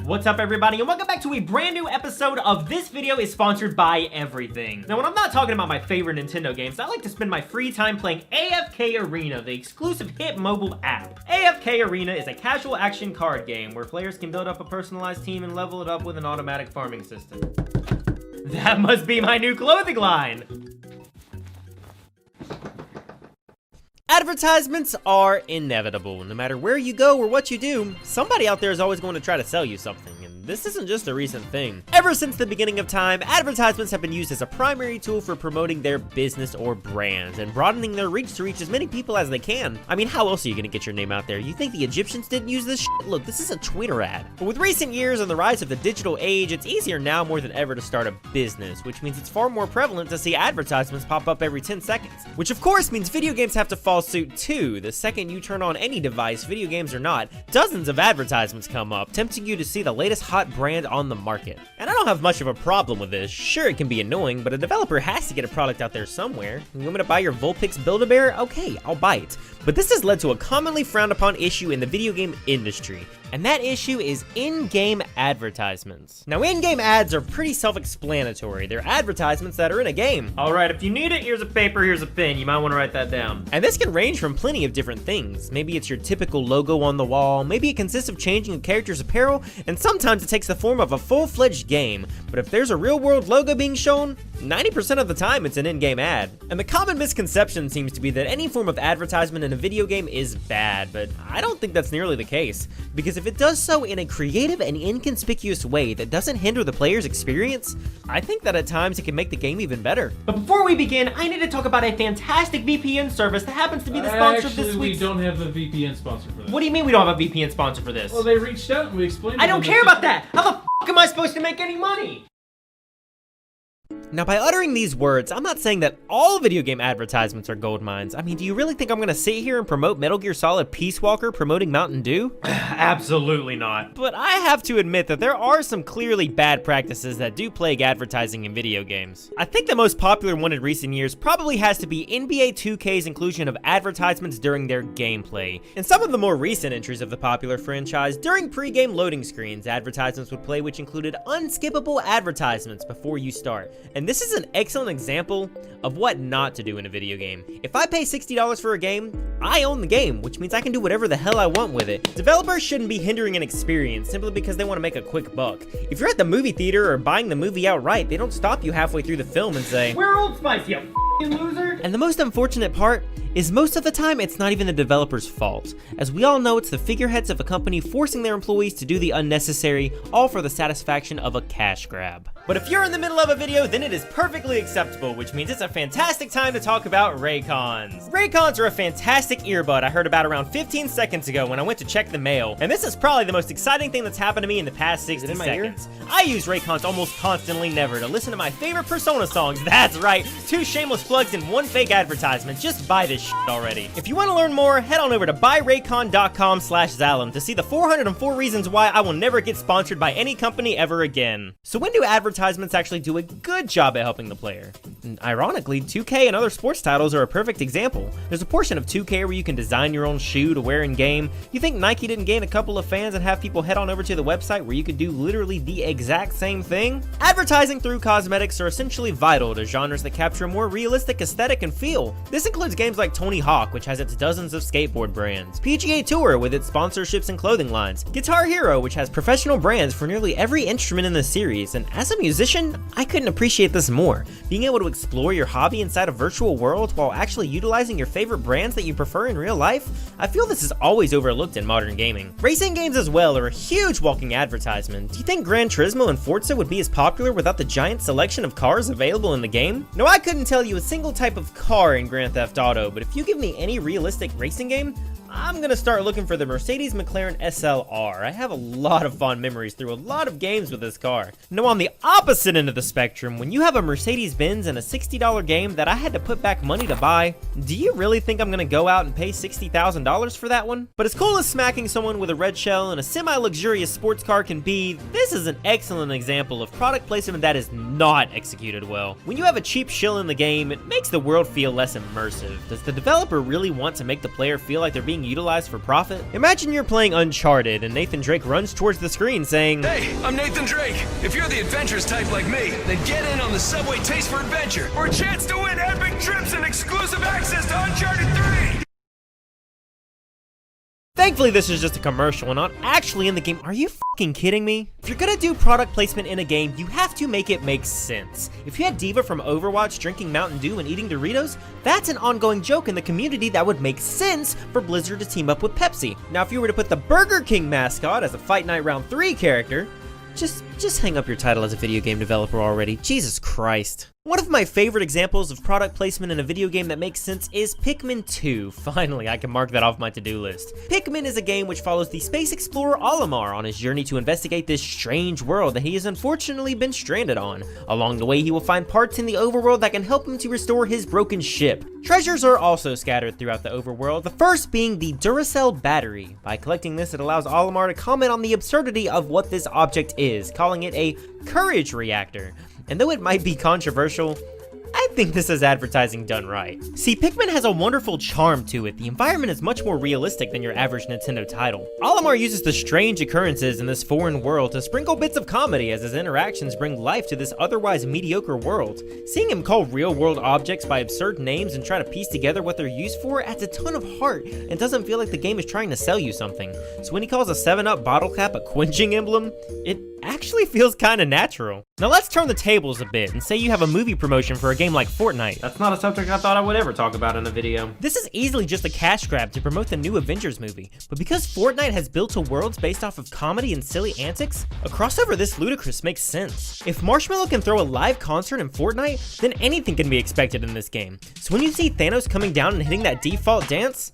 What's up everybody and welcome back to a brand new episode of This Video is Sponsored by Everything. Now when I'm not talking about my favorite Nintendo games, I like to spend my free time playing AFK Arena, the exclusive hit mobile app. AFK Arena is a casual action card game where players can build up a personalized team and level it up with an automatic farming system. That must be my new clothing line! Advertisements are inevitable. No matter where you go or what you do, somebody out there is always going to try to sell you something, and this isn't just a recent thing. Ever since the beginning of time, advertisements have been used as a primary tool for promoting their business or brand and broadening their reach to reach as many people as they can. I mean, how else are you going to get your name out there? You think the Egyptians didn't use this shit? Look, this is a Twitter ad. But with recent years and the rise of the digital age, it's easier now more than ever to start a business, which means it's far more prevalent to see advertisements pop up every 10 seconds. Which of course means video games have to follow suit too. The second you turn on any device, video games or not, dozens of advertisements come up, tempting you to see the latest hot brand on the market. And I don't have much of a problem with this. Sure, it can be annoying, but a developer has to get a product out there somewhere. You want me to buy your Vulpix Build-A-Bear? Okay, I'll buy it. But this has led to a commonly frowned upon issue in the video game industry. And that issue is in-game advertisements. Now, in-game ads are pretty self-explanatory. They're advertisements that are in a game. All right, if you need it, here's a paper, here's a pen. You might want to write that down. And this can range from plenty of different things. Maybe it's your typical logo on the wall. Maybe it consists of changing a character's apparel. And sometimes it takes the form of a full-fledged game. But if there's a real-world logo being shown, 90% of the time it's an in-game ad. And the common misconception seems to be that any form of advertisement in a video game is bad, but I don't think that's nearly the case. Because if it does so in a creative and inconspicuous way that doesn't hinder the player's experience, I think that at times it can make the game even better. But before we begin, I need to talk about a fantastic VPN service that happens to be the sponsor of this week's... we don't have a VPN sponsor for this. What do you mean we don't have a VPN sponsor for this? Well, they reached out and we explained. I don't care about that! How the f*** am I supposed to make any money? Now, by uttering these words, I'm not saying that all video game advertisements are gold mines. I mean, do you really think I'm gonna sit here and promote Metal Gear Solid Peace Walker promoting Mountain Dew? Absolutely not. But I have to admit that there are some clearly bad practices that do plague advertising in video games. I think the most popular one in recent years probably has to be NBA 2K's inclusion of advertisements during their gameplay. In some of the more recent entries of the popular franchise, during pre-game loading screens, advertisements would play which included unskippable advertisements before you start. And this is an excellent example of what not to do in a video game. If I pay $60 for a game, I own the game, which means I can do whatever the hell I want with it. Developers shouldn't be hindering an experience simply because they want to make a quick buck. If you're at the movie theater or buying the movie outright, they don't stop you halfway through the film and say, "We're Old Spice, you f***ing loser." And the most unfortunate part is most of the time it's not even the developer's fault. As we all know, it's the figureheads of a company forcing their employees to do the unnecessary, all for the satisfaction of a cash grab. But if you're in the middle of a video, then it is perfectly acceptable, which means it's a fantastic time to talk about Raycons. Raycons are a fantastic earbud I heard about around 15 seconds ago when I went to check the mail, and this is probably the most exciting thing that's happened to me in the past 60 seconds. I use Raycons almost constantly never to listen to my favorite Persona songs. That's right, 2 shameless plugs and 1 fake advertisement. Just buy this shit already. If you want to learn more, head on over to buyraycon.com/Xalem to see the 404 reasons why I will never get sponsored by any company ever again. So when do advertisements actually do a good job at helping the player? And ironically, 2K and other sports titles are a perfect example. There's a portion of 2K where you can design your own shoe to wear in game. You think Nike didn't gain a couple of fans and have people head on over to the website where you could do literally the exact same thing? Advertising through cosmetics are essentially vital to genres that capture a more realistic aesthetic and feel. This includes games like Tony Hawk, which has its dozens of skateboard brands, PGA Tour with its sponsorships and clothing lines, Guitar Hero, which has professional brands for nearly every instrument in the series, and as a musician, I couldn't appreciate this more. Being able to explore your hobby inside a virtual world while actually utilizing your favorite brands that you prefer in real life, I feel this is always overlooked in modern gaming. Racing games as well are a huge walking advertisement. Do you think Gran Turismo and Forza would be as popular without the giant selection of cars available in the game? No, I couldn't tell you a single type of car in Grand Theft Auto, but if you give me any realistic racing game, I'm gonna start looking for the Mercedes McLaren SLR. I have a lot of fond memories through a lot of games with this car. Now on the opposite end of the spectrum, when you have a Mercedes-Benz and a $60 game that I had to put back money to buy, do you really think I'm gonna go out and pay $60,000 for that one? But as cool as smacking someone with a red shell and a semi-luxurious sports car can be, this is an excellent example of product placement that is not executed well. When you have a cheap shill in the game, it makes the world feel less immersive. Does the developer really want to make the player feel like they're being being utilized for profit? Imagine you're playing Uncharted and Nathan Drake runs towards the screen saying, "Hey, I'm Nathan Drake. If you're the adventurous type like me, then get in on the Subway Taste for Adventure for a chance to win epic trips and exclusive access to Uncharted 3! Thankfully, this is just a commercial and not actually in the game. Are you fucking kidding me? If you're gonna do product placement in a game, you have to make it make sense. If you had Diva from Overwatch drinking Mountain Dew and eating Doritos, that's an ongoing joke in the community that would make sense for Blizzard to team up with Pepsi. Now, if you were to put the Burger King mascot as a Fight Night Round 3 character, just hang up your title as a video game developer already. Jesus Christ. One of my favorite examples of product placement in a video game that makes sense is Pikmin 2. Finally, I can mark that off my to-do list. Pikmin is a game which follows the space explorer Olimar on his journey to investigate this strange world that he has unfortunately been stranded on. Along the way, he will find parts in the overworld that can help him to restore his broken ship. Treasures are also scattered throughout the overworld, the first being the Duracell battery. By collecting this, it allows Olimar to comment on the absurdity of what this object is, calling it a courage reactor. And though it might be controversial, I think this is advertising done right. See, Pikmin has a wonderful charm to it. The environment is much more realistic than your average Nintendo title. Olimar uses the strange occurrences in this foreign world to sprinkle bits of comedy as his interactions bring life to this otherwise mediocre world. Seeing him call real-world objects by absurd names and try to piece together what they're used for adds a ton of heart and doesn't feel like the game is trying to sell you something. So when he calls a 7-Up bottle cap a quenching emblem, it actually feels kinda natural. Now let's turn the tables a bit and say you have a movie promotion for a game like Fortnite. That's not a subject I thought I would ever talk about in a video. This is easily just a cash grab to promote the new Avengers movie, but because Fortnite has built a world based off of comedy and silly antics, a crossover this ludicrous makes sense. If Marshmello can throw a live concert in Fortnite, then anything can be expected in this game. So when you see Thanos coming down and hitting that default dance,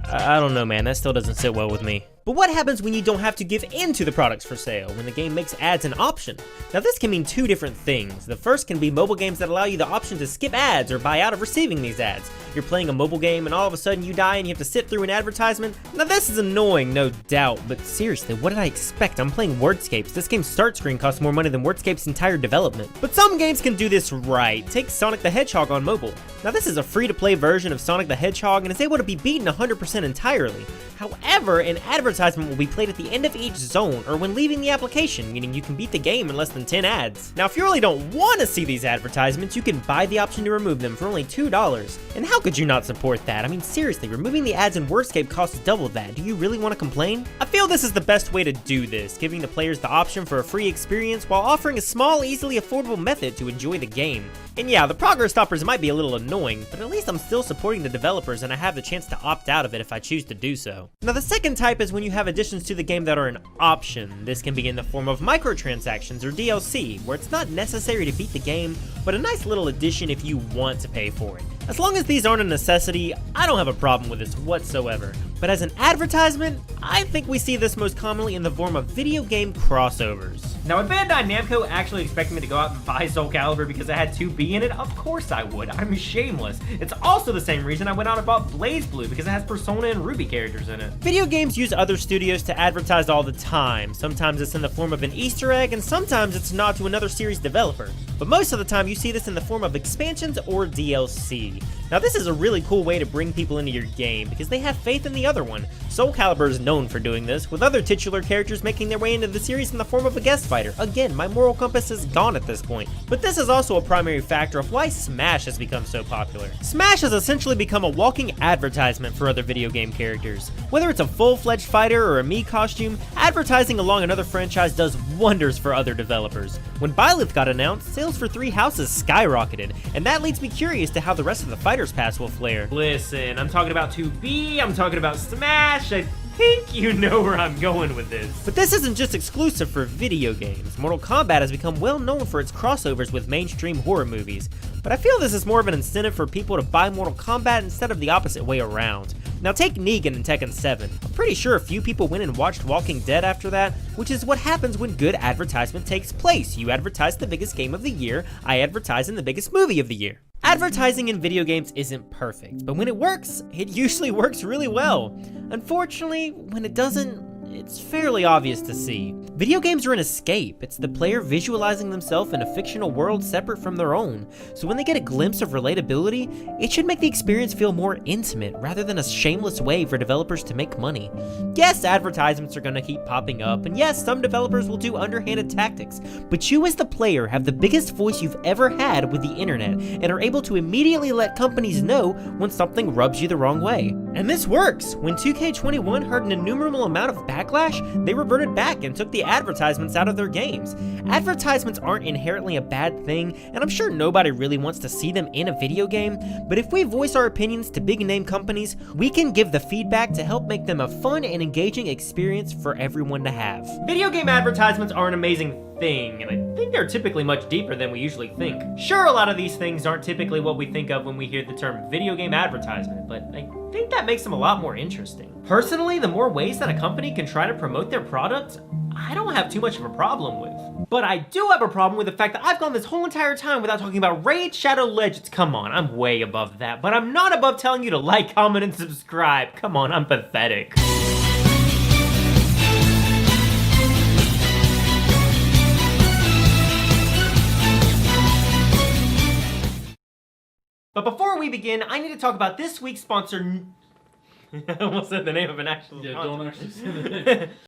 I don't know, man, that still doesn't sit well with me. But what happens when you don't have to give in to the products for sale, when the game makes ads an option? Now this can mean two different things. The first can be mobile games that allow you the option to skip ads or buy out of receiving these ads. You're playing a mobile game and all of a sudden you die and you have to sit through an advertisement. Now this is annoying, no doubt, but seriously, what did I expect? I'm playing Wordscapes. This game's start screen costs more money than Wordscape's entire development. But some games can do this right. Take Sonic the Hedgehog on mobile. Now this is a free-to-play version of Sonic the Hedgehog and is able to be beaten 100% entirely. However, an advertisement will be played at the end of each zone or when leaving the application, meaning you can beat the game in less than 10 ads. Now, if you really don't want to see these advertisements, you can buy the option to remove them for only $2. And how could you not support that? I mean, seriously, removing the ads in Wordscape costs double that. Do you really want to complain? I feel this is the best way to do this, giving the players the option for a free experience while offering a small, easily affordable method to enjoy the game. And yeah, the progress stoppers might be a little annoying, but at least I'm still supporting the developers and I have the chance to opt out of it if I choose to do so. Now the second type is when you have additions to the game that are an option. This can be in the form of microtransactions or DLC, where it's not necessary to beat the game, but a nice little addition if you want to pay for it. As long as these aren't a necessity, I don't have a problem with this whatsoever. But as an advertisement, I think we see this most commonly in the form of video game crossovers. Now, would Bandai Namco actually expect me to go out and buy Soul Calibur because it had 2B in it? Of course I would. I'm shameless. It's also the same reason I went out and bought BlazBlue because it has Persona and Ruby characters in it. Video games use other studios to advertise all the time. Sometimes it's in the form of an Easter egg, and sometimes it's a nod to another series developer. But most of the time, you see this in the form of expansions or DLC. Now, this is a really cool way to bring people into your game because they have faith in the other one. Soul Calibur is known for doing this, with other titular characters making their way into the series in the form of a guest fighter. Again, my moral compass is gone at this point. But this is also a primary factor of why Smash has become so popular. Smash has essentially become a walking advertisement for other video game characters. Whether it's a full-fledged fighter or a Mii costume, advertising along another franchise does wonders for other developers. When Byleth got announced, sales for 3 Houses skyrocketed, and that leads me curious to how the rest of the Fighter's Pass will flare. Listen, I'm talking about 2B, I'm talking about Smash, I think you know where I'm going with this. But this isn't just exclusive for video games. Mortal Kombat has become well known for its crossovers with mainstream horror movies, but I feel this is more of an incentive for people to buy Mortal Kombat instead of the opposite way around. Now take Negan in Tekken 7. I'm pretty sure a few people went and watched Walking Dead after that, which is what happens when good advertisement takes place. You advertise the biggest game of the year, I advertise in the biggest movie of the year. Advertising in video games isn't perfect, but when it works, it usually works really well. Unfortunately, when it doesn't, it's fairly obvious to see. Video games are an escape. It's the player visualizing themselves in a fictional world separate from their own. So when they get a glimpse of relatability, it should make the experience feel more intimate rather than a shameless way for developers to make money. Yes, advertisements are gonna keep popping up, and yes, some developers will do underhanded tactics, but you as the player have the biggest voice you've ever had with the internet and are able to immediately let companies know when something rubs you the wrong way. And this works! When 2K21 heard an innumerable amount of backlash, they reverted back and took the advertisements out of their games. Advertisements aren't inherently a bad thing, and I'm sure nobody really wants to see them in a video game, but if we voice our opinions to big name companies, we can give the feedback to help make them a fun and engaging experience for everyone to have. Video game advertisements are an amazing thing, and I think they're typically much deeper than we usually think. Sure, a lot of these things aren't typically what we think of when we hear the term video game advertisement, but I think that makes them a lot more interesting. Personally, the more ways that a company can try to promote their product, I don't have too much of a problem with. But I do have a problem with the fact that I've gone this whole entire time without talking about Raid Shadow Legends. Come on, I'm way above that, but I'm not above telling you to like, comment, and subscribe. Come on, I'm pathetic. But before we begin, I need to talk about this week's sponsor. I almost said the name of an actual Yeah, sponsor. don't actually say the name.